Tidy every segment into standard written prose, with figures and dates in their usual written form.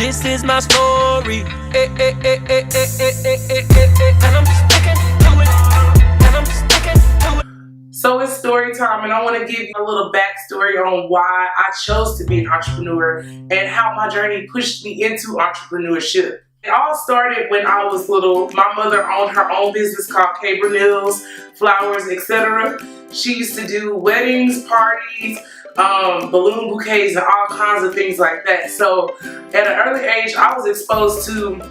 This is my story. And I'm sticking to it. And I'm sticking to it. So it's story time, and I want to give you a little backstory on why I chose to be an entrepreneur and how my journey pushed me into entrepreneurship. It all started when I was little. My mother owned her own business called K. Brunel's Flowers, etc. She used to do weddings, parties, balloon bouquets, and all kinds of things like that. So at an early age, I was exposed to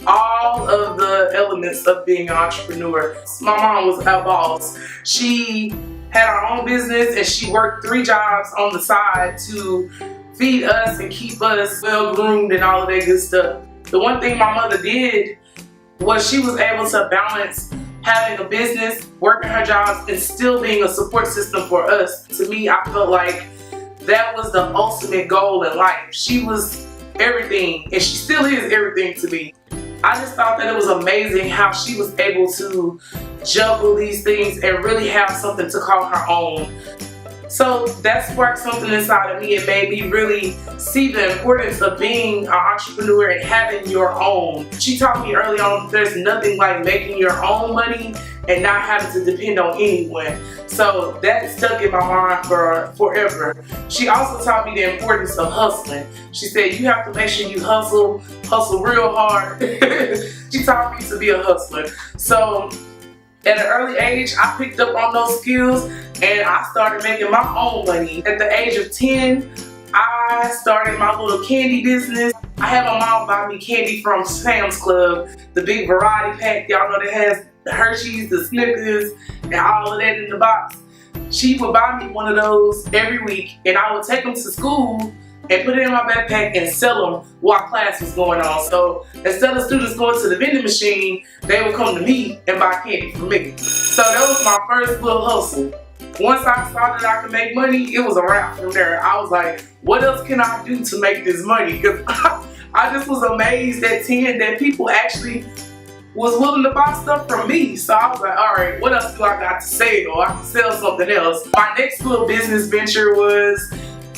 all of the elements of being an entrepreneur. My mom was a boss. She had her own business and she worked 3 jobs on the side to feed us and keep us well groomed and all of that good stuff. The one thing my mother did was she was able to balance having a business, working her jobs, and still being a support system for us. To me, I felt like that was the ultimate goal in life. She was everything, and she still is everything to me. I just thought that it was amazing how she was able to juggle these things and really have something to call her own. So that sparked something inside of me and made me really see the importance of being an entrepreneur and having your own. She taught me early on that there's nothing like making your own money and not having to depend on anyone. So that stuck in my mind for forever. She also taught me the importance of hustling. She said you have to make sure you hustle real hard. She taught me to be a hustler. So at an early age, I picked up on those skills and I started making my own money. At the age of 10, I started my little candy business. I had my mom buy me candy from Sam's Club, the big variety pack. Y'all know that has the Hershey's, the Snickers, and all of that in the box. She would buy me one of those every week and I would take them to school and put it in my backpack and sell them while class was going on. So instead of students going to the vending machine, they would come to me and buy candy from me. So that was my first little hustle. Once I saw that I could make money, it was a wrap from there. I was like, what else can I do to make this money? Because I just was amazed at 10 that people actually was willing to buy stuff from me. So I was like, all right, what else do I got to sell? I can sell something else. My next little business venture was,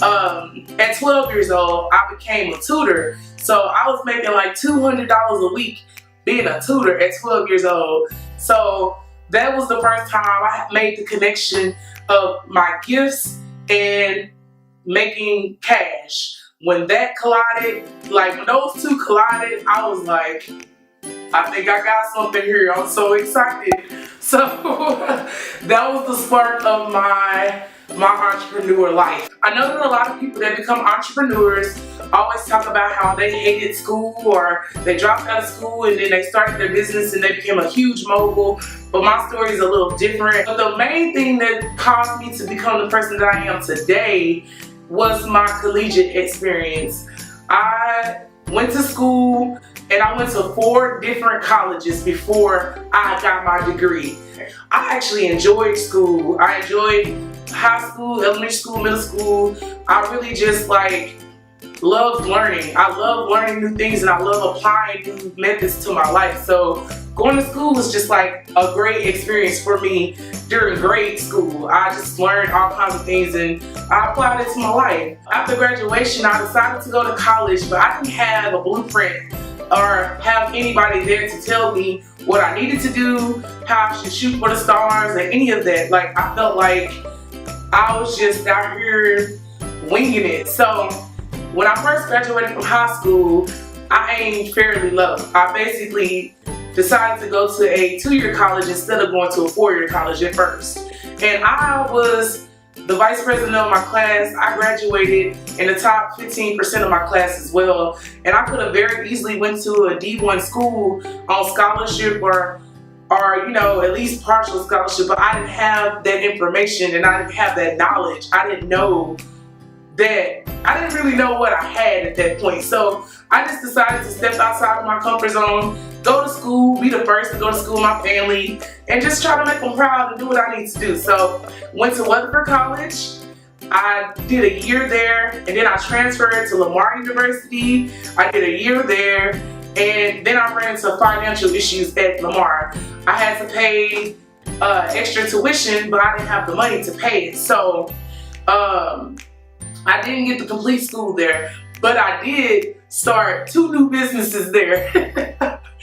at 12 years old, I became a tutor. So I was making like $200 a week being a tutor at 12 years old. So that was the first time I made the connection of my gifts and making cash. When that collided, like when those two collided, I was like, I think I got something here. I'm so excited. So that was the spark of my entrepreneur life. I know that a lot of people that become entrepreneurs always talk about how they hated school or they dropped out of school and then they started their business and they became a huge mogul. But my story is a little different. But the main thing that caused me to become the person that I am today was my collegiate experience. I went to school and I went to 4 different colleges before I got my degree. I actually enjoyed school. I enjoyed high school, elementary school, middle school. I really just loved learning. I love learning new things and I love applying new methods to my life. So going to school was just like a great experience for me during grade school. I just learned all kinds of things and I applied it to my life. After graduation, I decided to go to college, but I didn't have a blueprint or have anybody there to tell me what I needed to do, how I should shoot for the stars, and any of that. Like, I felt like I was just out here winging it. So when I first graduated from high school, I aimed fairly low. I basically decided to go to a 2-year college instead of going to a 4-year college at first. And I was the vice president of my class. I graduated in the top 15% of my class as well. And I could have very easily went to a D1 school on scholarship or you know, at least partial scholarship, but I didn't have that information and I didn't have that knowledge. I didn't really know what I had at that point. So I just decided to step outside of my comfort zone, go to school, be the first to go to school with my family, and just try to make them proud and do what I need to do. So went to Weatherford College. I did a year there, and then I transferred to Lamar University. I did a year there, and then I ran into financial issues at Lamar. I had to pay extra tuition, but I didn't have the money to pay it. So I didn't get to complete school there, but I did start 2 new businesses there.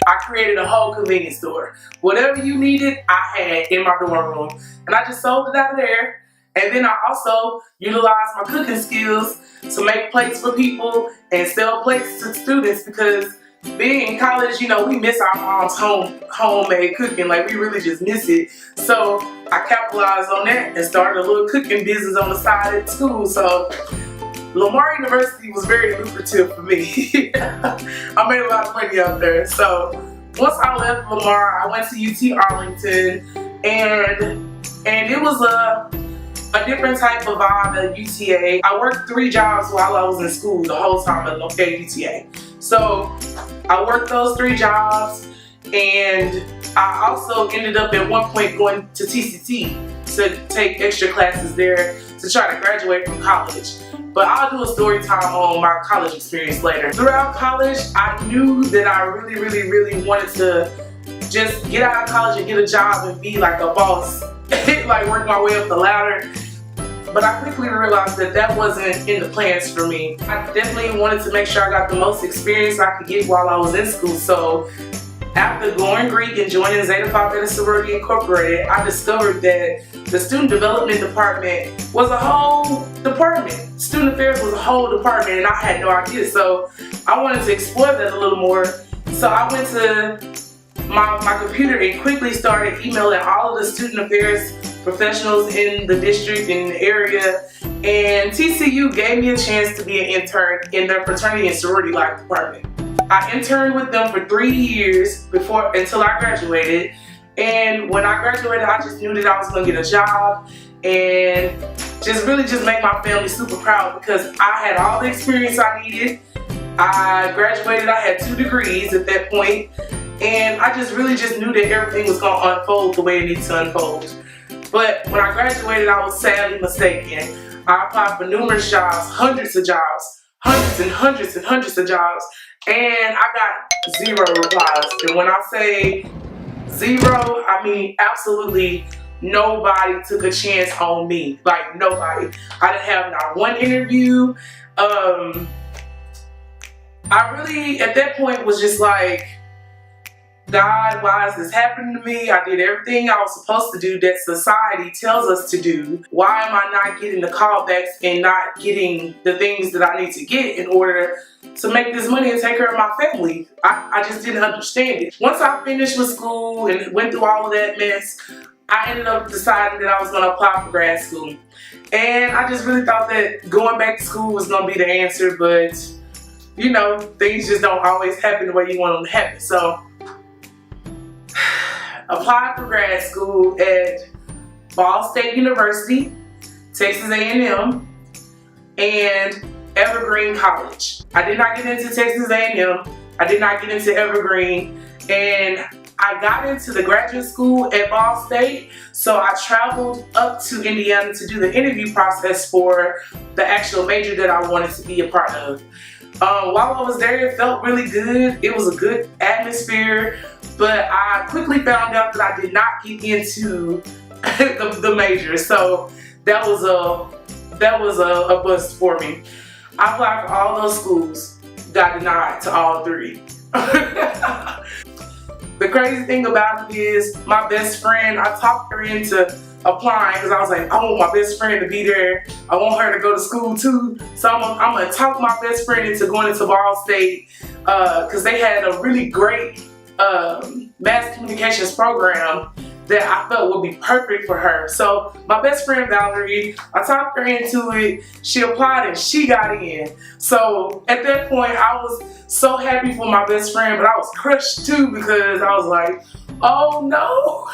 I created a whole convenience store. Whatever you needed, I had in my dorm room. And I just sold it out of there. And then I also utilized my cooking skills to make plates for people and sell plates to students, because being in college, you know, we miss our mom's homemade cooking. Like, we really just miss it. So I capitalized on that and started a little cooking business on the side at school. So Lamar University was very lucrative for me. I made a lot of money out there. So once I left Lamar, I went to UT Arlington, and it was a different type of vibe at UTA. I worked 3 jobs while I was in school the whole time at UTA. So I worked those 3 jobs, and I also ended up at one point going to TCT to take extra classes there to try to graduate from college. But I'll do a story time on my college experience later. Throughout college, I knew that I really wanted to just get out of college and get a job and be like a boss, like work my way up the ladder. But I quickly realized that that wasn't in the plans for me. I definitely wanted to make sure I got the most experience I could get while I was in school. So after going Greek and joining Zeta Phi Beta Sorority Incorporated, I discovered that the student development department was a whole department. Student affairs was a whole department, and I had no idea. So I wanted to explore that a little more. So I went to my computer and quickly started emailing all of the student affairs professionals in the district, in the area, and TCU gave me a chance to be an intern in their fraternity and sorority life department. I interned with them for 3 years until I graduated, and when I graduated, I just knew that I was going to get a job and just make my family super proud, because I had all the experience I needed. I graduated, I had 2 degrees at that point, and I just knew that everything was going to unfold the way it needed to unfold. But when I graduated, I was sadly mistaken. I applied for numerous jobs, hundreds of jobs, hundreds of jobs, and I got 0 replies. And when I say 0, I mean absolutely nobody took a chance on me. Like, nobody. I didn't have not one interview. I really, at that point, was just like, God, why is this happening to me? I did everything I was supposed to do that society tells us to do. Why am I not getting the callbacks and not getting the things that I need to get in order to make this money and take care of my family? I just didn't understand it. Once I finished with school and went through all of that mess, I ended up deciding that I was going to apply for grad school. And I just really thought that going back to school was going to be the answer, but you know, things just don't always happen the way you want them to happen. So applied for grad school at Ball State University, Texas A&M, and Evergreen College. I did not get into Texas A&M. I did not get into Evergreen, and I got into the graduate school at Ball State, so I traveled up to Indiana to do the interview process for the actual major that I wanted to be a part of. While I was there, it felt really good. It was a good atmosphere, but I quickly found out that I did not get into the major, so that was a bust for me. I applied for all those schools, got denied to all 3. The crazy thing about it is, my best friend, I talked her into applying because I was like, I want my best friend to be there. I want her to go to school too. So I'm gonna talk my best friend into going into Ball State because they had a really great mass communications program that I felt would be perfect for her. So my best friend Valerie, I talked her into it. She applied and she got in. So at that point, I was so happy for my best friend, but I was crushed too because I was like, oh no.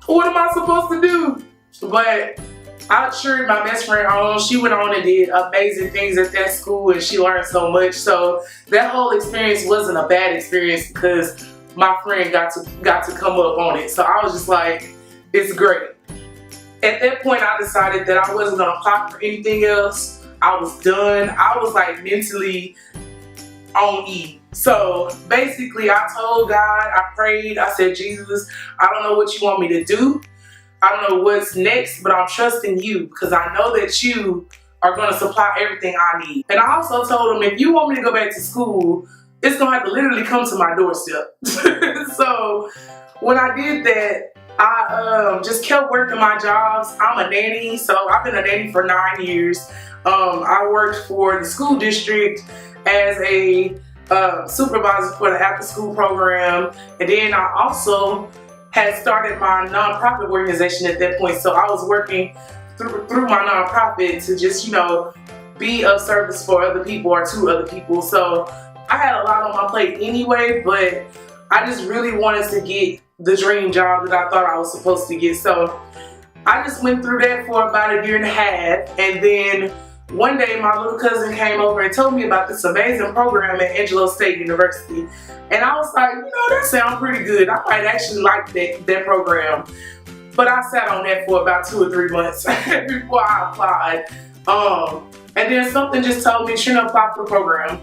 What am I supposed to do? But I cheered my best friend on. She went on and did amazing things at that school, and she learned so much. So that whole experience wasn't a bad experience because my friend got to come up on it. So I was just like, it's great. At that point, I decided that I wasn't gonna apply for anything else. I was done. I was like mentally on E. So basically, I told God, I prayed, I said, Jesus, I don't know what you want me to do. I don't know what's next, but I'm trusting you because I know that you are going to supply everything I need. And I also told them, if you want me to go back to school, it's going to have to literally come to my doorstep. So when I did that, I just kept working my jobs. I'm a nanny, so I've been a nanny for 9 years. I worked for the school district as a supervisor for the after school program, and then I also had started my nonprofit organization at that point. So I was working through my nonprofit to just, you know, be of service for other people or to other people. So I had a lot on my plate anyway, but I just really wanted to get the dream job that I thought I was supposed to get. So I just went through that for about 1.5 years, and then one day my little cousin came over and told me about this amazing program at Angelo State University. And I was like, you know, that sounds pretty good. I might actually like that program. But I sat on that for about 2 or 3 months before I applied. And then something just told me, shouldn't apply for the program.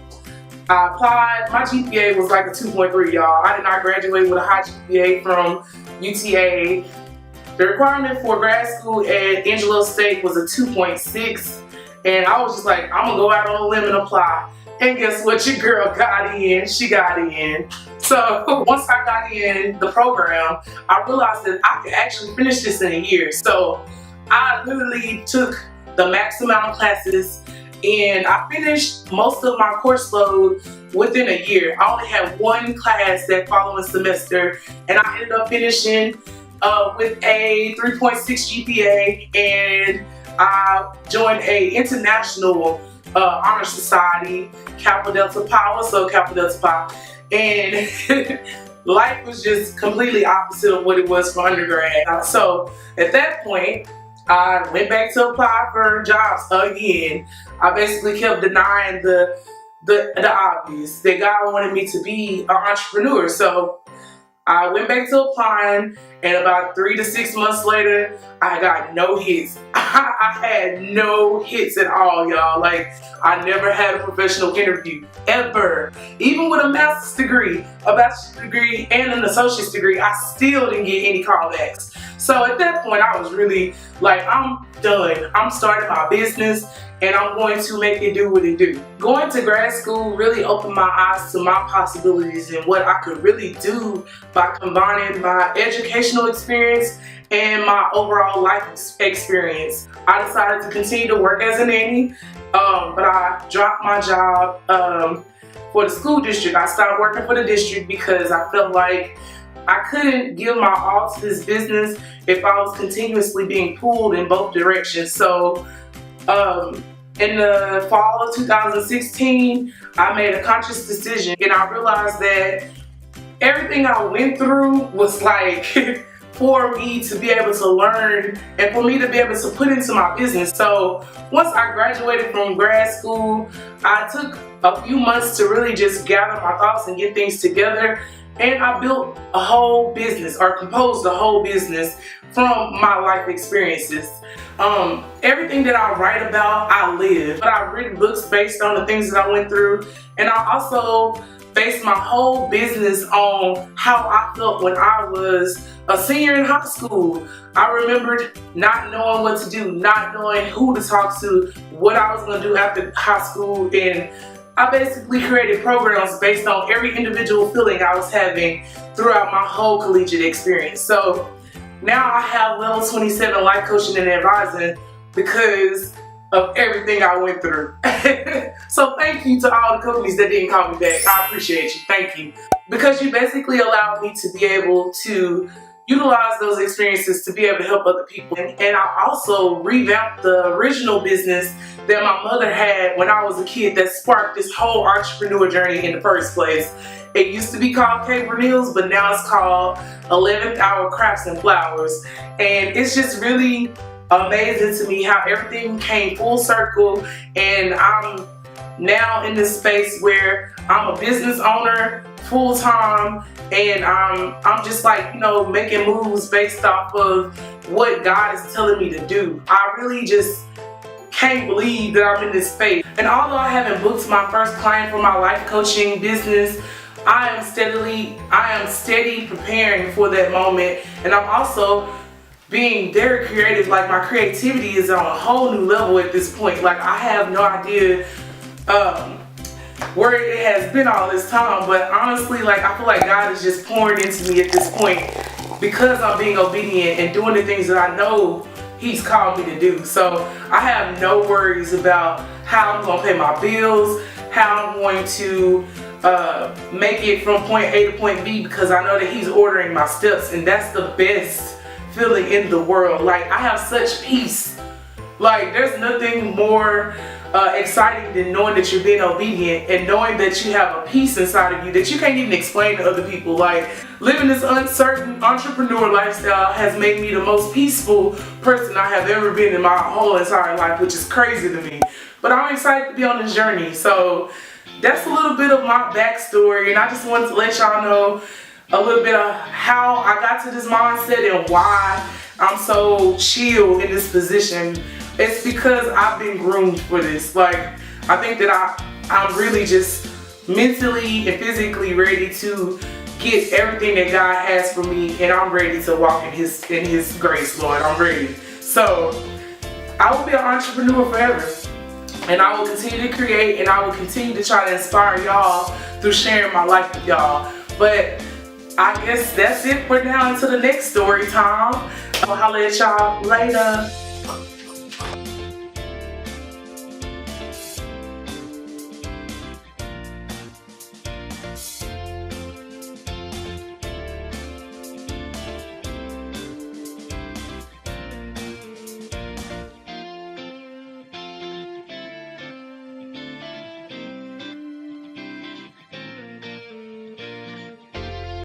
I applied. My GPA was like a 2.3, y'all. I did not graduate with a high GPA from UTA. The requirement for grad school at Angelo State was a 2.6. And I was just like, I'm gonna go out on a limb and apply. And guess what? Your girl got in. She got in. So once I got in the program, I realized that I could actually finish this in 1 year. So I literally took the max amount of classes, and I finished most of my course load within 1 year. I only had 1 class that following semester, and I ended up finishing with a 3.6 GPA, and I joined a international honor society, Kappa Delta Pi. So Kappa Delta Pi, and life was just completely opposite of what it was for undergrad. So at that point, I went back to apply for jobs again. I basically kept denying the obvious, that God wanted me to be an entrepreneur. So I went back to applying, and about 3 to 6 months later, I got no hits. I had no hits at all, y'all. Like, I never had a professional interview, ever. Even with a master's degree, a bachelor's degree, and an associate's degree, I still didn't get any callbacks. So at that point, I was really like, I'm done. I'm starting my business, and I'm going to make it do what it do. Going to grad school really opened my eyes to my possibilities and what I could really do by combining my educational experience and my overall life experience. I decided to continue to work as a nanny, but I dropped my job for the school district. I stopped working for the district because I felt like I couldn't give my all to this business if I was continuously being pulled in both directions. So in the fall of 2016, I made a conscious decision, and I realized that everything I went through was like for me to be able to learn and for me to be able to put into my business. So once I graduated from grad school, I took a few months to really just gather my thoughts and get things together. And I built a whole business, or composed a whole business from my life experiences. Everything that I write about, I live. But I've written books based on the things that I went through. And I also based my whole business on how I felt when I was a senior in high school. I remembered not knowing what to do, not knowing who to talk to, what I was going to do after high school, and I basically created programs based on every individual feeling I was having throughout my whole collegiate experience. So now I have level 27 life coaching and advising because of everything I went through. So thank you to all the companies that didn't call me back. I appreciate you. Thank you. Because you basically allowed me to be able to utilize those experiences to be able to help other people. And I also revamped the original business that my mother had when I was a kid that sparked this whole entrepreneur journey in the first place. It used to be called Kay Vernils, but now it's called 11th Hour Crafts and Flowers. And it's just really amazing to me how everything came full circle, and I'm now in this space where I'm a business owner full time, and I'm just like, you know, making moves based off of what God is telling me to do. I really just can't believe that I'm in this space. And although I haven't booked my first client for my life coaching business, I am steady preparing for that moment, and I'm also being very creative. Like, my creativity is on a whole new level at this point. Like, I have no idea where it has been all this time, but honestly, like, I feel like God is just pouring into me at this point because I'm being obedient and doing the things that I know He's called me to do. So I have no worries about how I'm going to pay my bills, how I'm going to make it from point A to point B, because I know that He's ordering my steps, and that's the best feeling in the world. Like, I have such peace. Like, there's nothing more exciting than knowing that you're being obedient and knowing that you have a peace inside of you that you can't even explain to other people. Like, living this uncertain entrepreneur lifestyle has made me the most peaceful person I have ever been in my whole entire life, which is crazy to me. But I'm excited to be on this journey. So that's a little bit of my backstory, and I just wanted to let y'all know a little bit of how I got to this mindset and why I'm so chill in this position. It's because I've been groomed for this. Like, I think that I'm really just mentally and physically ready to get everything that God has for me, and I'm ready to walk in His grace, Lord. I'm ready. So I will be an entrepreneur forever, and I will continue to create, and I will continue to try to inspire y'all through sharing my life with y'all. But I guess that's it for now. Until the next story time, I'll holler at y'all later.